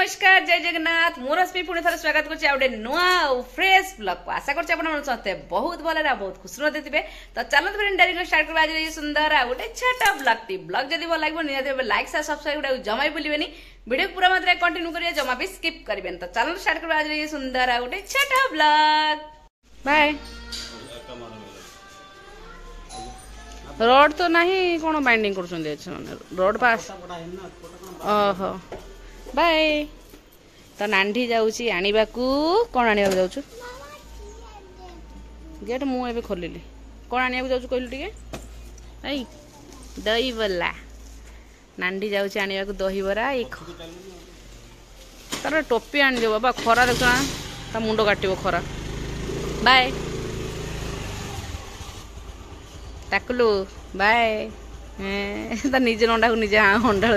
नमस्कार जय जगन्नाथ मोर रश्मि पुणी थर स्वागत करछि आउडे नुआ फ्रेश ब्लॉग को आशा करछि आपण मन सते बहुत भले रा बहुत खुश रहते थिबे। तो चलो फ्रेंड डायरेक्ट स्टार्ट करबा जे सुंदर आ गोटे छोटा ब्लॉग जदी भल लागबो नियते लाइक सब्सक्राइब गुडा जमाई भूलिबेनी वीडियो पूरा मात्रा कंटिन्यू करिया जमा भी स्किप करबेन। तो चलो स्टार्ट करबा जे सुंदर आ गोटे छोटा ब्लॉग बाय। रोड तो नहीं कौन बाइंडिंग कर रोड पास ओहो बाय। तो नांढी जाऊँगी आने को कौन आने जाऊँ गेट मुझे खोलिली कौन आने जाऊँ कहलु टे आई दही बल्ला नांढी जाऊँगी आने को दही बरा तार टोपी आनी दे बाबा खरा देखना ता मुंड काटो खरा बाय टाकलु बाय ता निजे अंडा को निजे अंडा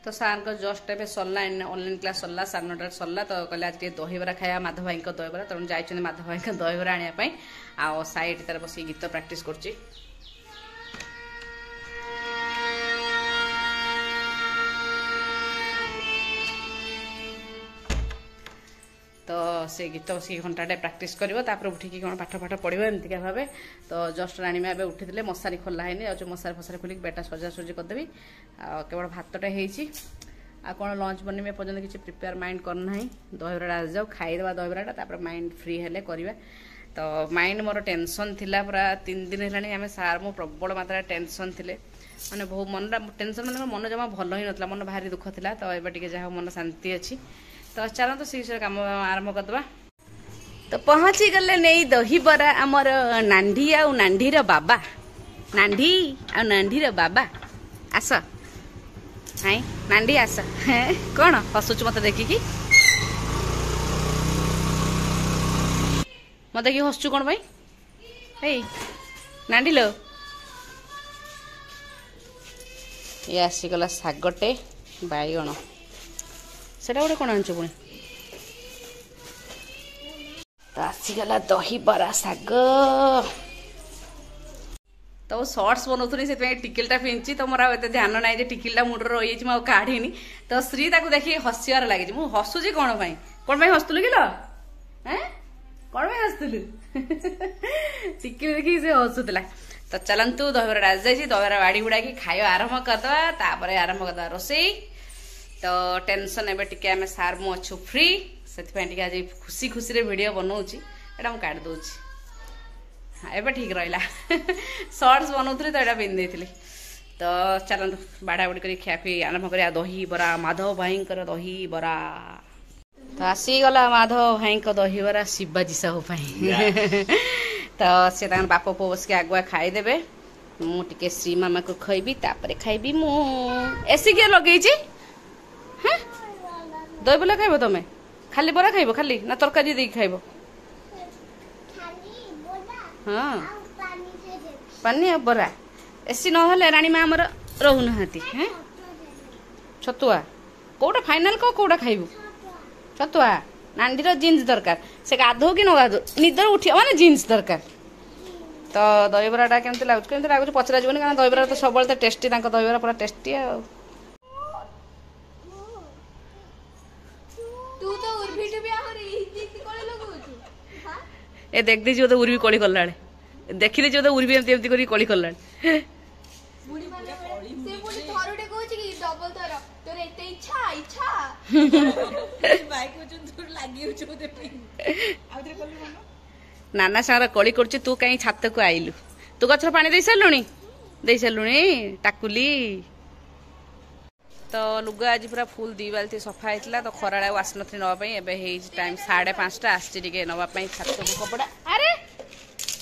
तो सार को just a Sarla online class Sarla 9:30 Sarla. तो कहले आज दहीबरा खाया माधव भाई दहीबरा तेणु जाइए माधव भाई दहीबरा आने आ साइड तार बस गीत प्रैक्टिस कर तो से गीत बस घंटाटे प्राक्ट कर उठिकी कौन पाठ पाठ पढ़ो एमती भाव। तो जस्ट राणीमा ए उठी थे मशारी खोला है आज मशारी फसारी खोलिक बेटा सजासजी करदेवी केवल भातटा हो कौन लंच बनमे पर्यटन किसी प्रिपेयर माइंड करना दहीबरा आज जाओ खाईदे दहीबराटा माइंड फ्री हेले करवा। तो माइंड मोर टेंशन थिला पूरा 3 दिन है सार मो प्रबल मात्रा टेंशन थिले माने बहुत मन टेंशन माने मन जमा भल ही नथला मन भारी दुख थिला। तो एबे टिके जा मन शांति अच्छी। तो चलो तो सी काम आरंभ करदे। तो पहुँची गले नहीं दहीबरा आमर नांढी आ नांढीर बाबा नांढी आ नांढीर बाबा आस हाई नांढी आस कौन हसुच मत देखिकी मत देखिए हसुचु कौन भाई नांढी लो ये आसीगला शागटे बैगण सेटा गोटे कौन आनछ पुणी तो आसीगला दहीबरा शाग। तो शॉर्ट्स बनाऊनी से टिकिलटा पिंची तो मोर आते ध्यान ना टिकिलटा मुंड रही काढ़ी। तो श्री ताकू देखिए हसियार लगी मुझे हसुची कौन कौन हसुलु कि कौन हसुलु टिकिल देखिए से हसुला। तो चलतु दहीबरा आज जाइए दहीबरा बाड़ी बुड़ा खाଇବା आरंभ करदे आरंभ करदे रोसई। तो टेंशन एबे टिके आमे सार मु अच्छु फ्री से आज खुशी खुशी रे वीडियो बनाऊँगी एटा मु काट दूची हाँ एबे ठीक रहा शॉर्ट्स बनाऊली तो यहाँ पिंधि थी। तो चलतु बाड़ा बुड़ी कर खियापी आरंभ कर दहीबरा माधव भाई दहीबरा। तो आसीगला माधव भाई दहीबरा शिवाजी साहू तो से बाप पु बस के आगुआ खाईदे मुझे श्री मामा को खाइबी तापर खाइबी मु एसी किए लगे दही बल्ला खाइब तुम खाली बरा खाइब खाली ना तरकारी दे खाइब हाँ पानी आ बरा एसी ना राणी माँ आमर रोना छतुआ कौटा फाइनाल कौटा खाइबू छतुआ नांडीर जीन्स दरकार से गाधो कि न गाधो निदर उठी माने जीन्स दरकार। तो दहीबराटा केमती लगुच पचरा जीवन कारण दहीबरा तो सब टेस्टी दहीबरा पूरा टेस्टी आ ए देख दीजिए तो उर्वी कली कला देखी दीजिए तो उर्वी एमती करी कली कला नाना सागर कली कर तू कहीं छात को आइलु तू गछर पानी दे सारूनी टाकुली। तो लुगा आज पूरा फुल 2 बाल्टी सफा होता तो खरा आस नी नापी टाइम 5:30 आसके नापी छात को कपड़ा अरे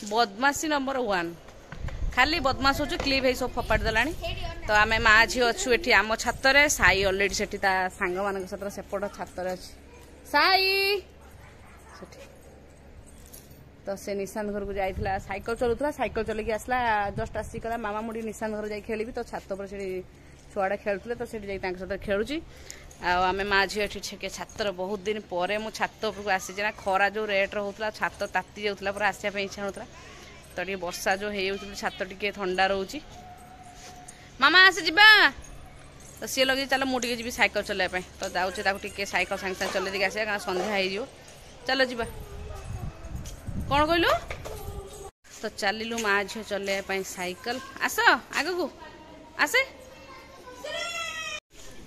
बदमाशी नंबर 1 खाली बदमाश हो क्लिप है सब फपाड़ देला। तो आम माँ झी अच्छु ये आम छात साई अलरेडी से सांग मान सेपट छात अच्छी साई तो से निशान घर को जाइला साइकिल चलुला साइकिल चलिए आसला जस्ट आसिक मामा मुझे निशान घर जाए खेली तो छात पर से छुआड़ा खेलुले तो सीट जाए खेलुची आम माँ झी छेके छातर बहुत दिन पर मु छात उपरको आसी ना खरा जो रेट होता छात ताती जाऊला पूरा आसापी इच्छा होता तो ये वर्षा जो हो छात टे थंडा रोचे मामा आसी जा तो सी लगे चलो मुझे जी सैकल चलवाई तो जाऊँचे टे सैकल सागे सागे चल देखे आसा कारण संध्या हो चलो जी कौन कहलु तो चलू माँ झील चलवाई सैकल आस आग को आसे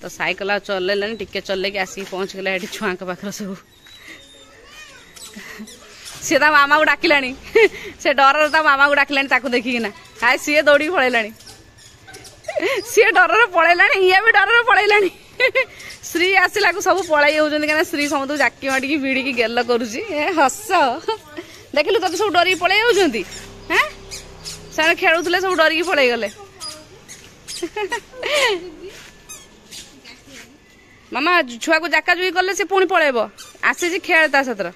तो सैकल चल टिके चल आसिक पहुँच गला ये छुआ पाखर सब सी मामा को डाकिला से डर मामा को डाकिला देखिकिना हाय सी दौड़ी पलैला सी डर पलैला ये भी डर पलैला श्री आसला सब पलि होती क्या श्री समस्त जाकी माटिकी भिड़ी गेल करुच्ची हस देखिलु तो सब डर पलि होती हाँ से खेलुले सब डरिकी पलि गले मामा छुआ को जाका जुई कले से पुणी पलैब आसी खेल ता सतर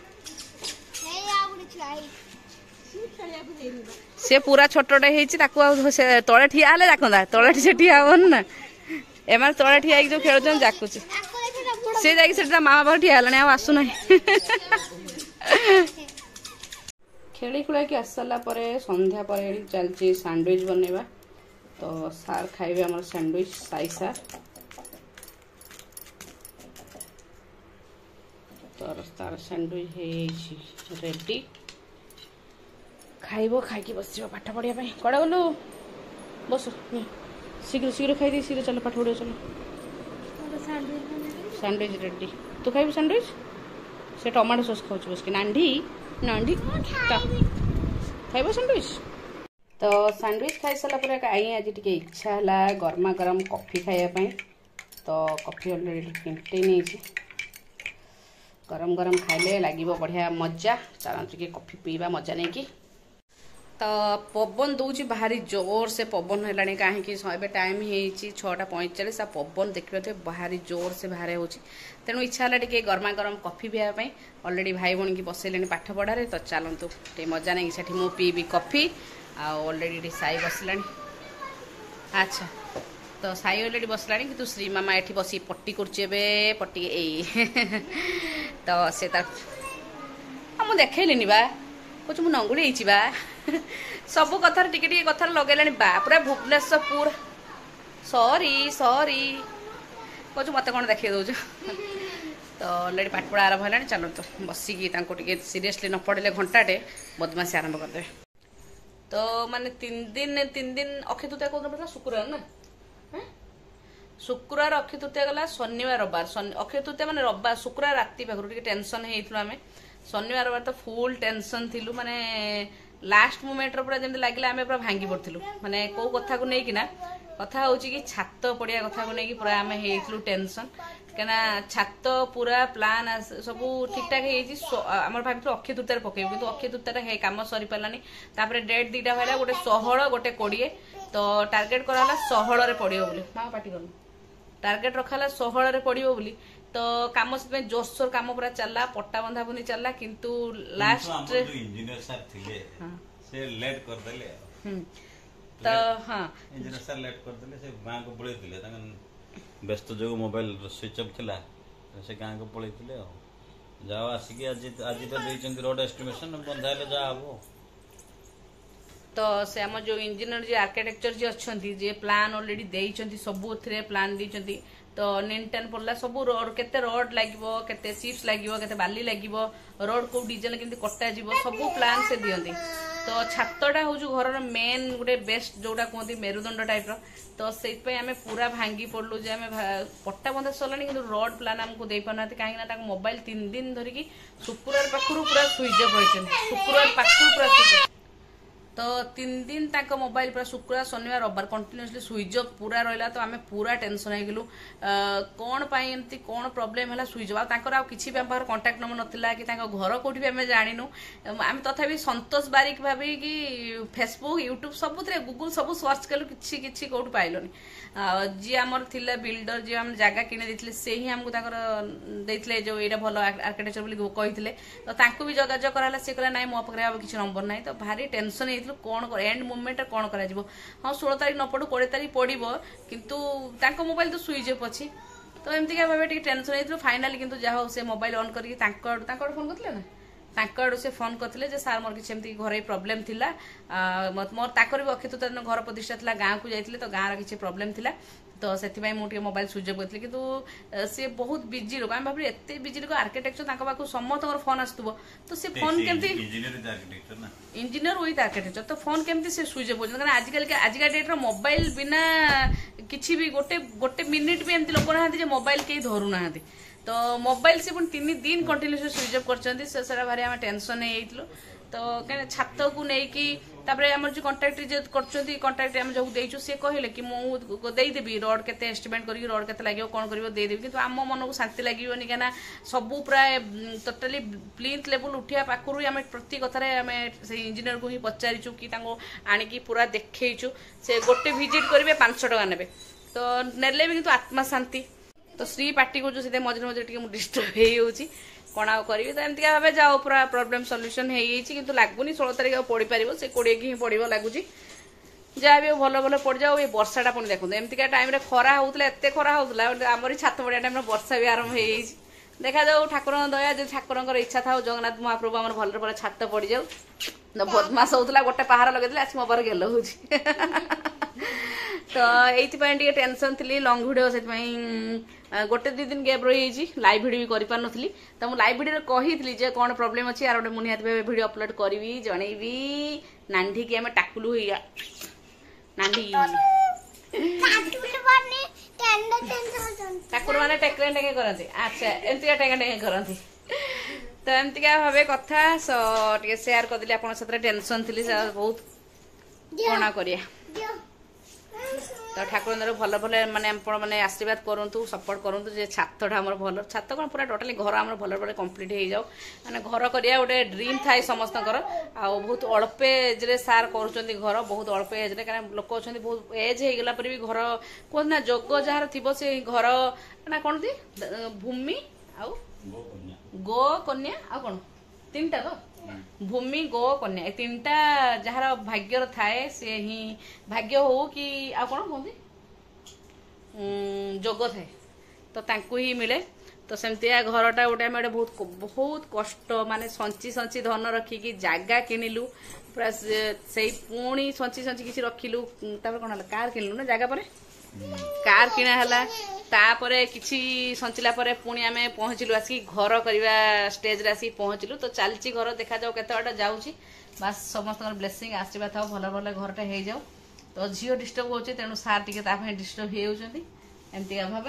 सी पूरा छोटे होती तले ठिया हेले जाकंदा तले से ठिया हन ना एम तले ठिया जो खेल जाकुची सी जा मामा पाखे ठिया है आसुना खेली खुला कि आस सारा संध्या पर चलती सैंडविच बनवा तो सार खाइबे आम सैंडविच साई सार तो तार सैंडविच रेडी खाइब खाई बस पाठ पढ़ाई कड़े गलु बस शीघ्र शीघ्र खाई शीघ्र चलो पाठ पढ़ो चलो सैंडविच रेडी तू खाइबू सैंडविच से टमाटो सॉस खाऊ बस कि नांडी नांडी खाइब सैंडविच तो सैंडविच खाई सारा आई आज टी इच्छा है गरमा गरम कॉफी खायापी तो कॉफी अलरेडी किंटे नहीं गरम गरम खाइले लगे बढ़िया मजा चलते कि कॉफी पीवा मजा नहीं कि तो पवन दूची भारी जोर से पवन है कहीं टाइम हो 6:45 पवन देखिए भारी जोर से बाहर हो तेणु इच्छा है टे गरमा गरम कॉफी पीवाई अलरेडी भाई भौणी की बसैले पाठ पढ़ारे तो चलतु टे मजा नहीं से मु पीबी कॉफी अलरेडी साई बसला अच्छा तो साई अलरेडी बसला कि श्री मामा ये बस पट्टी कर पट्टी तो से मुझे देखली बा कुछ मुझे नंगुड़ी बा सब कथार टिके टिके कथार लगेलानी बा पूरा भुवनेश्वर पूरा सॉरी सॉरी कुछ मत कौन देखे दौच तो अलरेडी पाठ पढ़ा आरंभ है चलो तो बसिकी सीरियसली न पढ़े घंटाटे बदमाशी आरंभ करदे तो माने 3 दिन अक्षय तृतीया कौन पड़ा शुक्रवार ना शुक्रवार अक्षय तृतीया गला शनिवार रविवार अक्षय तृतीया माने रविवार शुक्रवार राति पाखर टेंशन होइथलो आमे शनिवार रविवार तो फुल टेंशन थिलु माने लास्ट मोमेंट रे पूरा जेमति लागिला आमे पूरा भांगी पड़थिलु माने को कथा को नै किना कथा होची कि छात पड़िया कथा को नै कि पूरा आमे हेइथलु टेंशन केना छात पूरा प्लान सब ठीक ठाक हेइची हमर भाबितो अक्षय तृतीया पकेबो किंतु अक्षय तृतीया हे काम सरी पालानी तापर डेट दीटा होइला गोटे 16 गोटे 20 तो टार्गेट कराला 16 रे पड़ियो बोली मां पार्टी करनु टार्गेट रखाला 16 रे पड़ियो बोली तो काम से जोरसोर काम पूरा चलला पट्टा बंधा बुंदी चलला किंतु लास्ट इंजीनियर सर थिले से लेट कर देले तो हां इंजीनियर सर लेट कर देले से गां को पळै दिले तंगन व्यस्त जो मोबाइल स्विच ऑफ थिला से गां को पळै दिले जाओ आसी आज तो देचंदी रोड एस्टिमेशन बंधाले जा आबो तो से आम जो इंजीनियर जो आर्किटेक्चर जी अच्छा जे प्लान ऑलरेडी देइचंती सब प्लान देइचंती तो निनटेन पड़ला सब रोड केते रोड लागिवो केते चिप्स लागिवो केते बाली लागिवो रोड को डिजाइन केमती कटा जीवो सब प्लान से दियंती तो छातटा हो जो घर मेन गोटे बेस्ट जोटा कहते मेरुदंड टाइप रो तो से आम पूरा भांगी पड़लु जे आम पट्टा बंधा सरलानी कि रोड प्लान आमको दे पाना कहीं मोबाइल 3 दिन धरिकी शुक्रवार पाखु पूरा स्विच ऑफ रही शुक्रवार पाखु पूरा स्विच ऑफ तो 3 दिन तक मोबाइल पूरा शुक्रवार शनिवार रविवार कंटिन्यूअसली स्विच ऑफ पूरा रहा तो आम पूरा टेंशन हो कौन पाई एमती कौन प्रॉब्लम है स्विच ऑफ आ किसी व्यवहार कंटाक्ट नंबर नाला कि घर कौटी भी आम जानू आम तथा संतोष बारिक भाभी कि फेसबुक यूट्यूब सब गूगल सब सर्च कलु कि कौट पाइलनि जी आमर थिला बिल्डर जी आम जगह किने देथिले से ही हमको देथिले जो एटा भलो आर्किटेक्चर बोली कहिथिले तो तांको भी जोगाजोग कराला से कहला नाइ मो पकरे अब किछि नंबर नाइ तो भारी टेंशन हेइथिलु कोन एंड मोमेंट कोन करा जिवो हां 16 तारिख न पडु 20 तारिख पडिबो किंतु तांको मोबाइल तो स्विच ऑफ अछि तो एमती का भाबे टी टेंशन हेइथिलु फाइनली किंतु जा हो से मोबाइल ऑन करके तांको फोन करथिले ना तांको आडू से फोन करथिले जे सार मोर किछि एमती घरे प्रॉब्लम थिला मोर ताकर भी अक्षय तृतीया घर प्रतिष्ठा थिला गांव को जाइथिले तो गांव रा किछि प्रॉब्लम थिला तो से मुझे मोबाइल स्विच ऑफ करती किंतु सी बहुत बिजी लोक आम भाभी एत बिजी लोक आर्किटेक्चर पाक समस्त फोन आसुव तो सी फोन केमती इंजीनियर विथ आर्किटेक्चर तो फोन केमती से स्विच ऑफ होता आजिकल आजिका डेट्रे मोबाइल बिना किसी भी गोटे गोटे मिनिट भी एमती लोक ना मोबाइल कहीं धरू ना तो मोबाइल से 3 दिन कंटिन्यूस स्विच ऑफ कर भारी आम टेंशन हो तो क्या छात को लेकिन आम जो कंट्राक्ट कर कंट्राक्ट आम जो देचु सी कहले कि मुदेदेवी रड के एस्टिमेट कर रड के लगे कौन कर देदेवी कि आम मन को शांति लगे क्या सबू प्राय टोटाली प्लिंथ लेवल उठा पाखु आम प्रति कथार आम से इंजीनियर को ही पचारिचु कि आणिकी पूरा देखु से गोटे विजिट करेंगे 500 टका ने तो नेले भी किंतु आत्मा शांति तो श्री पार्टी को मझे मझे डिस्टर्ब हो कौन आउ करी तो एमती भाव जाओ पूरा प्रोब्लेम सॉल्यूशन हो लगुनि 16 तारीख पढ़ी पार से 20 की पढ़ लगुच जहाँ भी भल भल पड़ जाओ ये वर्षाटा पुणी देखो एमतीका टाइम खरा होता एत खरा होता आमरी छात पड़ा टाइम वर्षा भी आरंभ हो देखा जाऊ ठाकुर दया जो ठाकुर इच्छा था जगन्नाथ महाप्रभु आम भल भल छात पड़ जाऊ तो बदमाश होता गोटे पहाड़ लगे आज मो पर गेल हो तो ये टेंशन थी लंग भिडियो से गोटे 2 दिन गैप रही लाइव भिडियो भी कर पार नी तो मुझे लाइव भिडियो कही जे कौन प्रोब्लेम अच्छी यार गोटे मुझे निहत भिडियो अपलोड करी जनईबी नांढी की आम टाकुलू नांढी ठाकुर मैंने टेकरे टेके करती अच्छा एमती टेका टेके करती तो एमतीका भाव कथा टे सेयार करदेली आप टेंशन थी बहुत कौन करिया तो ठाकुर भल भल माने मैंने आशीर्वाद करूँ सपोर्ट करूँ जे छातटा आम भल छात कौन पूरा टोटाली घर आम भल भल कम्प्लीट हो जाओ मैंने घर करिया गोटे ड्रीम थाए समस्त आ बहुत अल्प एज सार कर घर बहुत अल्प एज क्या लोक अच्छा बहुत एज हो गला भी घर कहते ना जोग जार थी से घर ना कौन थी भूमि आउ गो कन्या आ कौन 3टा तो भूमि गो कन्या 3टा जार भाग्यर थाए से ही भाग्य हो कि आ कौन कहते जोग थाए तो तांकु ही मिले तो सेमती घरटा गोटे बहुत बहुत कष्ट माने संची संची धन रखिकी जगह किणिलु पूरा से पुणी संची संची किसी रखिलु कौन कार किणिलु ना जगह पर कार किणा है तापरे किछि संचिला परे पुणी आम पहुँचलु आसिक घर करवा स्टेज रे आसिक पहुँचलु तो चलची घर देखा जाओ केते बाटा जाउची बस समस्त ब्लेसिंग आशीर्वाद था भल भल घरटा हो जाओ तो झील डिस्टर्ब होची तेणु सार टिके डिस्टर्ब होती एमती भाव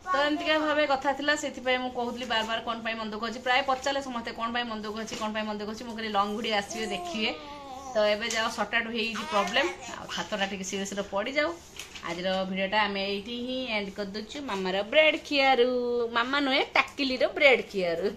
तो एमती भाव कथा थिला से कहूली बार बार कौन मन दुख अच्छी प्राय पचारे समस्ते कौन मन दुख अच्छी कौन मन दुख अच्छी मुझे लंग भिडियो आसवे देखिए तो एबे जाओ सर्ट आउट हो प्रॉब्लम हाथटा टे सीरीयस पड़ जाओ आज भिडियोटा आम ये एंड कर दूचु मामार ब्रेड खियारू मामा नुहे टाकिली ब्रेड खियारू